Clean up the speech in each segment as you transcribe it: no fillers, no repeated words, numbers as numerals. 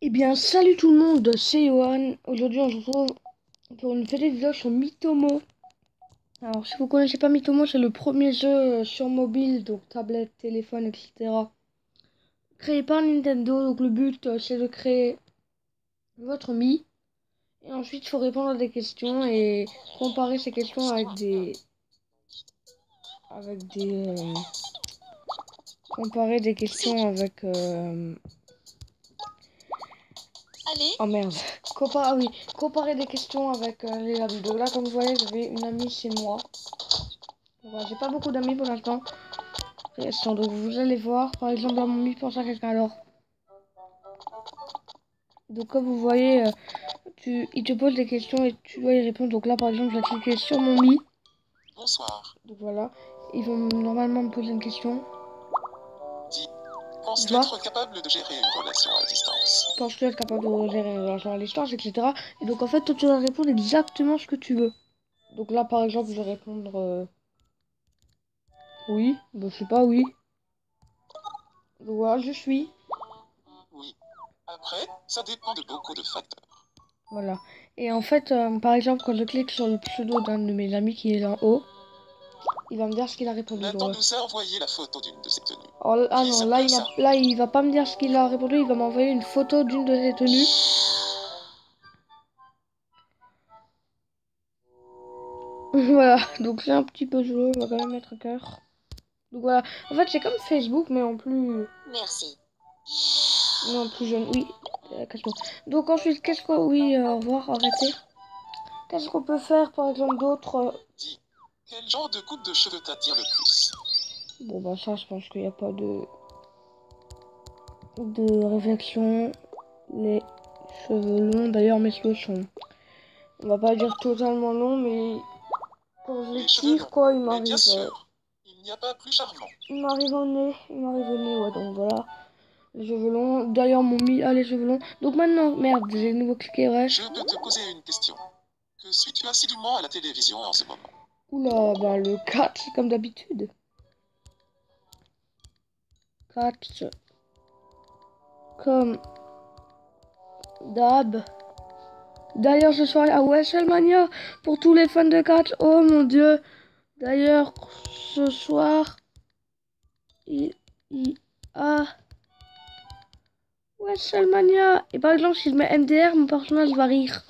Eh bien, salut tout le monde, c'est Johan. Aujourd'hui, on se retrouve pour une petite vidéo sur Mitomo. Alors, si vous connaissez pas Mitomo, c'est le premier jeu sur mobile, donc tablette, téléphone, etc. Créé par Nintendo. Donc, le but, c'est de créer votre Mi. Et ensuite, il faut répondre à des questions et comparer ces questions comparer des questions avec. Allez, Oh merde. Comparer des questions avec les amis. Donc là, comme vous voyez, j'avais une amie chez moi. Voilà, j'ai pas beaucoup d'amis pour l'instant. Donc vous allez voir, par exemple, là, mon ami pense à quelqu'un alors. Donc comme vous voyez, il te pose des questions et tu dois y répondre. Donc là, par exemple, je vais cliquer sur mon mi. bonsoir. Donc voilà, ils vont normalement me poser une question. Dis, Tu penses-tu vois, être capable de gérer une relation à distance? penses-tu être capable de gérer une relation à distance, etc. Et donc en fait, toi, tu dois répondre exactement ce que tu veux. Donc là, par exemple, je vais répondre oui. Bah, je sais pas, oui. Donc voilà, je suis. Oui. Après, ça dépend de beaucoup de facteurs. Voilà. Et en fait, par exemple, quand je clique sur le pseudo d'un de mes amis qui est en haut, il va me dire ce qu'il a répondu. Nathan nous a envoyé la photo d'une de ses tenues. Ah Qui non, s'appelle ça? là, il va pas me dire ce qu'il a répondu, il va m'envoyer une photo d'une de ses tenues. Voilà, donc c'est un petit peu jeu, on va quand même mettre un cœur. Donc voilà, en fait c'est comme Facebook, mais en plus... Merci. Mais en plus jeune, oui. Cache-toi. Donc ensuite, qu'est-ce qu'on... Oui, au revoir, arrêtez. Qu'est-ce qu'on peut faire, par exemple, d'autres Dis, quel genre de coupe de cheveux t'attire le plus? Bon bah ça, je pense qu'il n'y a pas de réflexion. Les cheveux longs, d'ailleurs mes cheveux sont... On va pas dire totalement longs, mais... Quand je les Les cheveux tire, longs. quoi, Mais bien sûr, il n'y a pas plus charmant. il m'arrive au nez, ouais, donc voilà. Les cheveux longs, d'ailleurs mon mi a les cheveux longs. Donc maintenant, merde, j'ai de nouveau cliqué, Je bref. peux te poser une question. Que suis-tu assidûment à la télévision en ce moment? Oula, bah le catch, comme d'habitude. Catch, comme d'hab. D'ailleurs, ce soir, à WrestleMania, pour tous les fans de catch, oh mon dieu. D'ailleurs, ce soir, il a WrestleMania. Et par exemple, si je mets MDR, mon personnage va rire.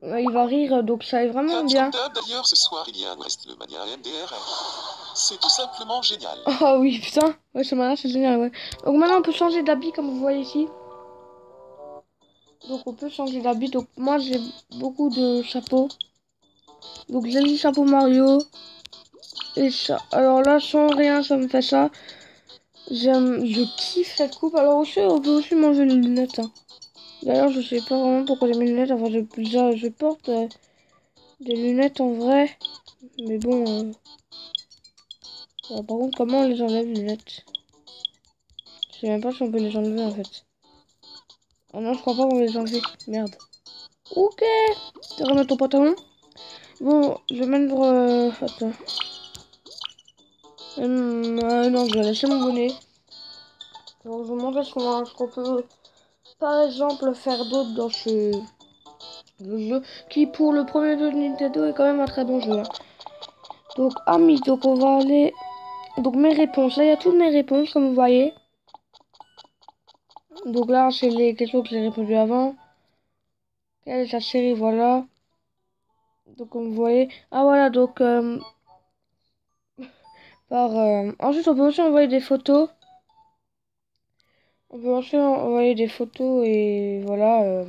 Il va rire, donc ça est vraiment Catch bien. comme d'ailleurs ce soir il y a WrestleMania MDR. C'est tout simplement génial. Oh oui, putain. Ouais, c'est génial, ouais. Donc maintenant, on peut changer d'habit, comme vous voyez ici. Donc on peut changer d'habit. Donc moi, j'ai beaucoup de chapeaux. Donc j'ai le chapeau Mario. Et ça. Alors là, sans rien, ça me fait ça. Je kiffe cette coupe. Alors aussi, on peut aussi manger les lunettes, hein. D'ailleurs, je sais pas vraiment pourquoi j'ai mes lunettes. Enfin, je porte des lunettes en vrai. Mais bon... par contre, comment on les enlève, les lunettes? Je sais même pas si on peut les enlever, en fait. Oh non, je crois pas qu'on va les enlever. Merde. Ok. Tu remettre ton pantalon. Bon, je vais mettre... attends. Non, je vais laisser mon bonnet. Donc, je vais montrer ce qu'on peut, par exemple, faire d'autre dans le jeu. Qui, pour le premier jeu de Nintendo, est quand même un très bon jeu, hein. Donc, amis, donc on va aller... Donc, mes réponses. Là, il y a toutes mes réponses, comme vous voyez. Donc là, c'est les questions que j'ai répondues avant. Quelle est la série? Voilà. Donc, comme vous voyez... Ah, voilà, donc... Ensuite, on peut aussi envoyer des photos. On peut aussi envoyer des photos et voilà.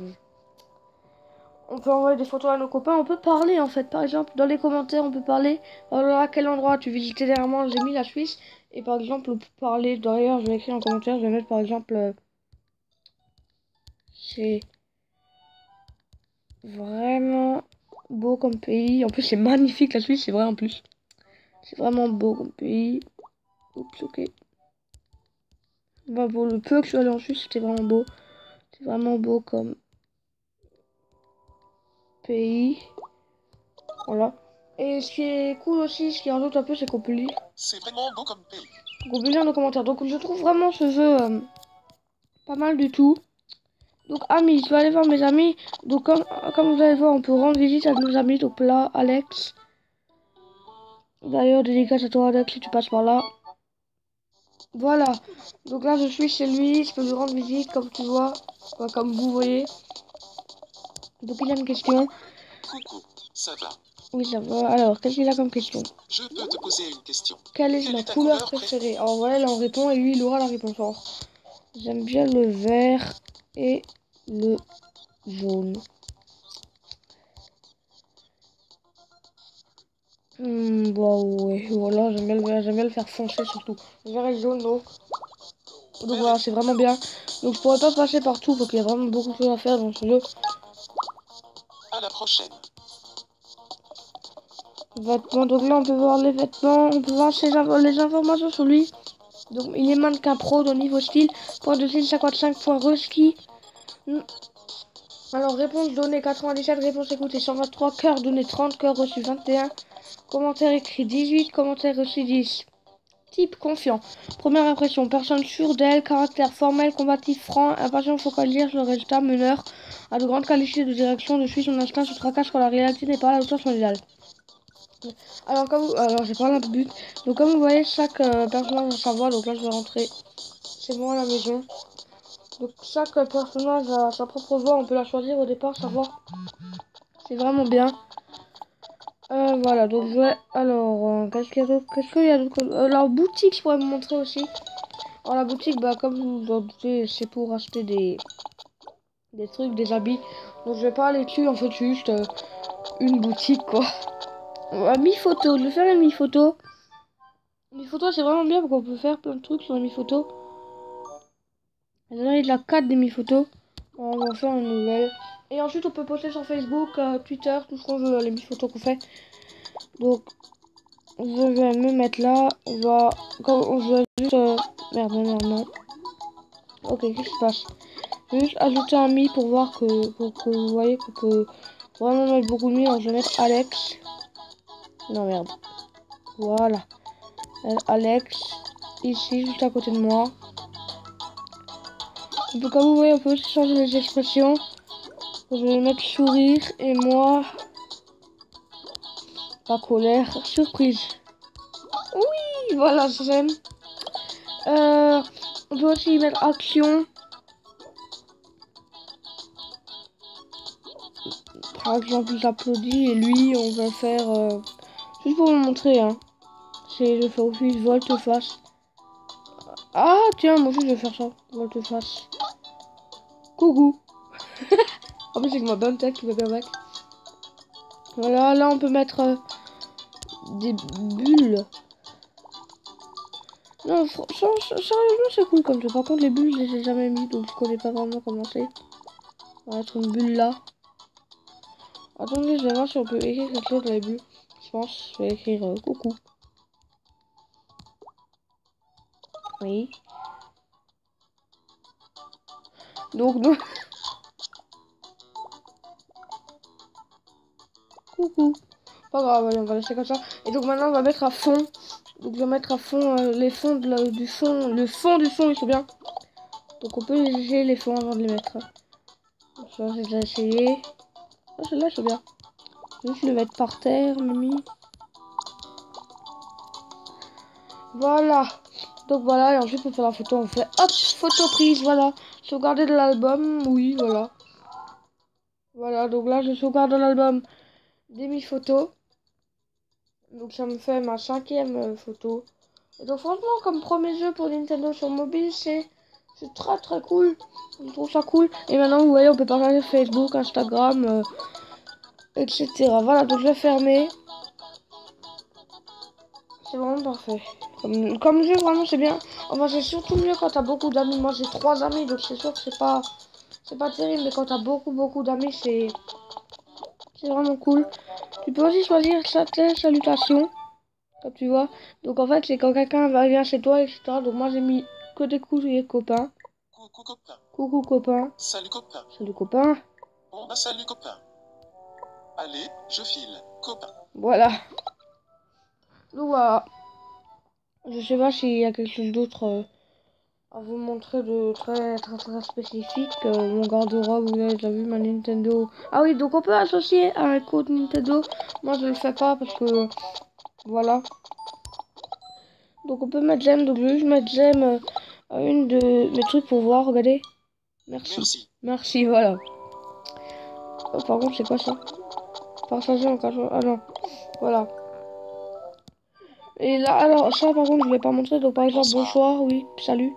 On peut envoyer des photos à nos copains. On peut parler en fait. Par exemple, dans les commentaires, on peut parler. Alors, à quel endroit tu visitais dernièrement? J'ai mis la Suisse. Et par exemple, on peut parler. D'ailleurs, je vais écrire en commentaire. Je vais mettre par exemple. C'est vraiment beau comme pays. En plus, c'est magnifique la Suisse. C'est vrai en plus. C'est vraiment beau comme pays. Oups, ok. Bah, pour le peu que je suis allé en Suisse, c'était vraiment beau. C'est vraiment beau comme pays. Voilà. Et ce qui est cool aussi, ce qui rajoute un peu, c'est qu'on peut lire. C'est vraiment beau comme pays. Qu'on peut lire nos commentaires. Donc je trouve vraiment ce jeu pas mal du tout. Donc amis, je vais aller voir mes amis. Donc comme vous allez voir, on peut rendre visite à nos amis. Donc là, Alex. D'ailleurs, dédicace à toi Alex si tu passes par là. Voilà. Donc là, je suis chez lui. Je peux lui rendre visite comme tu vois. Enfin, comme vous voyez. Donc il a une question. Coucou, ça va? Oui, ça va. Alors, qu'est-ce qu'il a comme question? Je peux te poser une question. Quelle est ma ta couleur préférée? Alors voilà, là on répond et lui il aura la réponse. Alors, j'aime bien le vert et le jaune. Bah ouais, voilà, j'aime bien le faire foncer surtout. Le vert et le jaune, donc voilà, c'est vraiment bien. Donc je pourrais pas passer partout parce qu'il y a vraiment beaucoup de choses à faire dans ce jeu. À la prochaine. Vêtements, donc là on peut voir les vêtements, on peut voir les informations sur lui. Donc il est mannequin pro de niveau style, point de style 55, point reski. Alors réponse donnée 97, réponse écoutée 123, cœur donné 30, cœur reçu 21, commentaire écrit 18, commentaire reçu 10. Type confiant. Première impression, personne sûre d'elle, caractère formel, combatif, franc, impatient, focalisé sur le résultat, meneur, a de grandes qualités de direction, de suit son instinct, se tracasse quand la réalité n'est pas à la hauteur de son idéal. Alors j'ai pas un but. Donc comme vous voyez, chaque personnage a sa voix. Donc là je vais rentrer chez moi à la maison. Donc chaque personnage a sa propre voix. On peut la choisir au départ, sa voix. C'est vraiment bien. Voilà, donc je vais... Alors, qu'est-ce qu'il y a d'autre? Qu'est-ce qu'il y a d'autre? Alors, boutique, je pourrais vous montrer aussi. Alors, la boutique, bah, comme vous vous en doutez, c'est pour acheter des trucs, des habits. Donc, je vais pas aller dessus, en fait, c'est juste une boutique, quoi. Mi-photo, je vais faire une mi-photo. Mi-photo, c'est vraiment bien parce qu'on peut faire plein de trucs sur la mi-photo. Là, il y a la 4 des mi-photos. On va en faire une nouvelle. Et ensuite, on peut poster sur Facebook, Twitter, tout ce qu'on veut, les mi-photos qu'on fait. Donc, je vais me mettre là. Je vais juste... Merde, non. Ok, qu'est-ce qui se passe? Je vais juste ajouter un mi pour voir pour que vous voyez qu'on peut vraiment mettre beaucoup de mi. Alors, je vais mettre Alex. Non, merde. Voilà. Alex. Ici, juste à côté de moi. Comme vous voyez, on peut aussi changer les expressions. Je vais mettre sourire et moi... Pas colère, surprise. Oui, voilà, j'aime. On peut aussi mettre action. Par exemple, j'applaudis et lui, on va faire... Juste pour vous montrer, hein. Je fais aussi volte-face. Ah, tiens, moi aussi, je vais faire ça. Volte-face. Coucou. En plus, c'est que ma bonne tête qui va bien avec. Voilà, là, on peut mettre des bulles. Non, sérieusement, c'est cool comme ça. Par contre, les bulles, je les ai jamais mis, donc je connais pas vraiment comment c'est. On va mettre une bulle là. Attendez, je vais voir si on peut écrire quelque chose dans les bulles. Je pense, je vais écrire coucou. Oui. Donc, non. Coucou. Pas grave, allez, on va laisser comme ça. Et donc maintenant, on va mettre à fond. Donc, je vais mettre à fond les fonds du fond. Le fond du fond, ils sont bien. Donc, on peut essayer les fonds avant de les mettre. Je vais déjà essayer. Ah, celle-là, c'est bien. Juste le mettre par terre, Mimi. Voilà. Donc voilà, et ensuite pour faire la photo, on fait hop, photo prise, voilà. Sauvegarder de l'album, oui, voilà. Voilà, donc là je sauvegarde dans l'album des mi-photos. Donc ça me fait ma 5e photo. Et donc franchement, comme premier jeu pour Nintendo sur mobile, c'est très cool. Je trouve ça cool. Et maintenant, vous voyez, on peut partager Facebook, Instagram, etc. Voilà, donc je vais fermer. C'est vraiment parfait. Comme jeu, vraiment, c'est bien. Enfin, c'est surtout mieux quand t'as beaucoup d'amis. Moi, j'ai 3 amis, donc c'est sûr que c'est pas terrible. Mais quand t'as beaucoup d'amis, c'est vraiment cool. Tu peux aussi choisir certaines salutations, comme tu vois. Donc, en fait, c'est quand quelqu'un vient chez toi, etc. Donc, moi, j'ai mis que des coups et copains. Coucou copain. Coucou copain. Salut copain. Salut copain. Bon bah salut copain. Allez, je file, copain. Voilà. Donc, voilà. Je sais pas s'il y a quelque chose d'autre à vous montrer de très spécifique. Mon garde-robe, vous avez déjà vu ma Nintendo. Ah oui, donc on peut associer à un code Nintendo. Moi, je le fais pas parce que voilà. Donc on peut mettre j'aime. Donc je vais juste mettre j'aime à une de mes trucs pour voir. Regardez. Merci. Merci, voilà. Oh, par contre, c'est quoi ça? Partager en cas. Ah non. Voilà. Et là, alors, ça, par contre, je vais pas montrer. Donc, par exemple, bonsoir, oui, salut.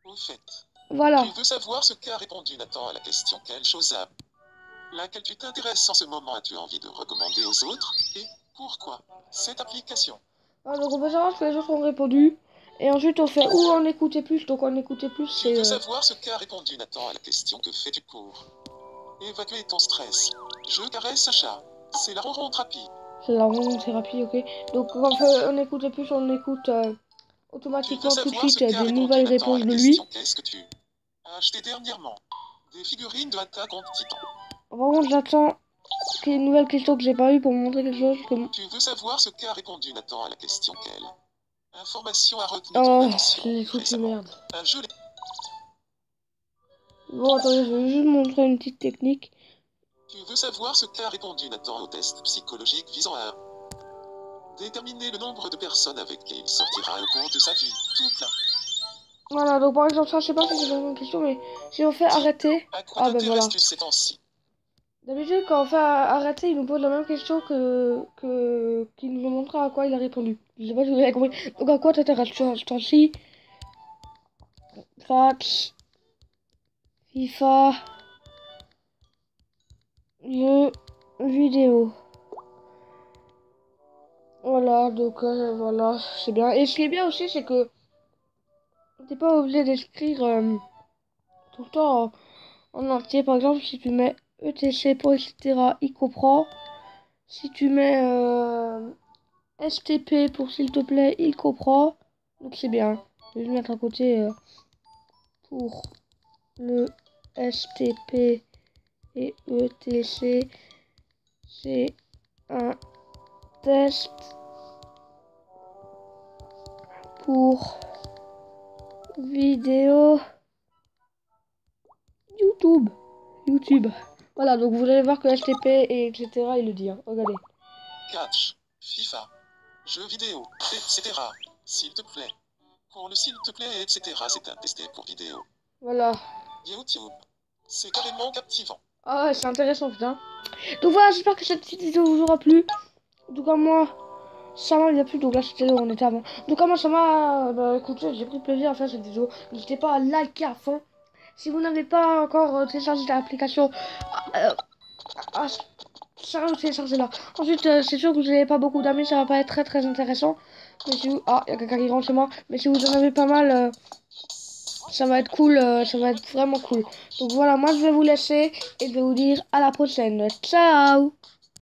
Au fait, Voilà. tu veux savoir ce qu'a répondu Nathan à la question quelle chose à laquelle tu t'intéresses en ce moment as-tu envie de recommander aux autres et pourquoi cette application? Ah, donc, on peut savoir ce que les autres ont répondu. Et ensuite, on fait où en écouter plus. Donc, en écouter plus, c'est. Tu veux savoir ce qu'a répondu Nathan à la question que fais-tu pour évacuer ton stress? Je caresse Sacha. C'est la ronron thérapie. C'est la thérapie, ok. Donc, quand on fait en écouter plus, on écoute automatiquement tout de suite des nouvelles réponses de lui. Qu'est-ce que tu as acheté dernièrement? Des figurines de Attack on Titan. Par contre, j'attends qu'il y ait une nouvelle question que j'ai pas eu pour me montrer quelque chose. Tu veux savoir ce qu'a répondu Nathan à la question quelle information a retenu ton attention les trucs de merde. Un jeu. Bon, attendez, je vais juste montrer une petite technique. Tu veux savoir ce qu'a répondu Nathan au test psychologique visant à déterminer le nombre de personnes avec qui il sortira au cours de sa vie. Tout plein. Voilà, donc par exemple, ça, je sais pas si c'est vraiment une question, mais si on fait arrêter. Ah ben voilà. D'habitude, quand on fait arrêter, il nous pose la même question qu'il nous montrera à quoi il a répondu. Je sais pas si vous avez compris. Donc, à quoi t'intéresses-tu ce temps-ci? Crash, FIFA, jeux vidéo. Voilà, donc voilà, c'est bien. Et ce qui est bien aussi, c'est que t'es pas obligé d'écrire tout le temps en entier. Par exemple, si tu mets ETC pour etc., il comprend. Si tu mets STP pour s'il te plaît, il comprend. Donc c'est bien. Je vais mettre à côté pour le STP et ETC. C'est un test pour vidéo YouTube. Voilà, donc vous allez voir que STP et etc. il le dit. Hein. Regardez. Catch, FIFA, jeux vidéo, etc. S'il te plaît. Pour le s'il te plaît, etc. c'est un testé pour vidéo. Voilà. YouTube. C'est carrément captivant. Ah ouais, c'est intéressant, putain. Donc voilà, j'espère que cette petite vidéo vous aura plu. En tout cas, moi, ça m'a bien plu. Donc là, c'était là où on était avant. En tout cas, moi, ça m'a... Bah, écoutez, j'ai pris plaisir à faire cette vidéo. N'hésitez pas à liker à fond. Si vous n'avez pas encore téléchargé l'application, téléchargez là. Ensuite, c'est sûr que vous n'avez pas beaucoup d'amis, ça va pas être très intéressant. Mais si vous... Ah, il y a quelqu'un qui rentre chez moi. Mais si vous en avez pas mal... ça va être cool, ça va être vraiment cool. Donc voilà, moi je vais vous laisser et je vais vous dire à la prochaine. Ciao!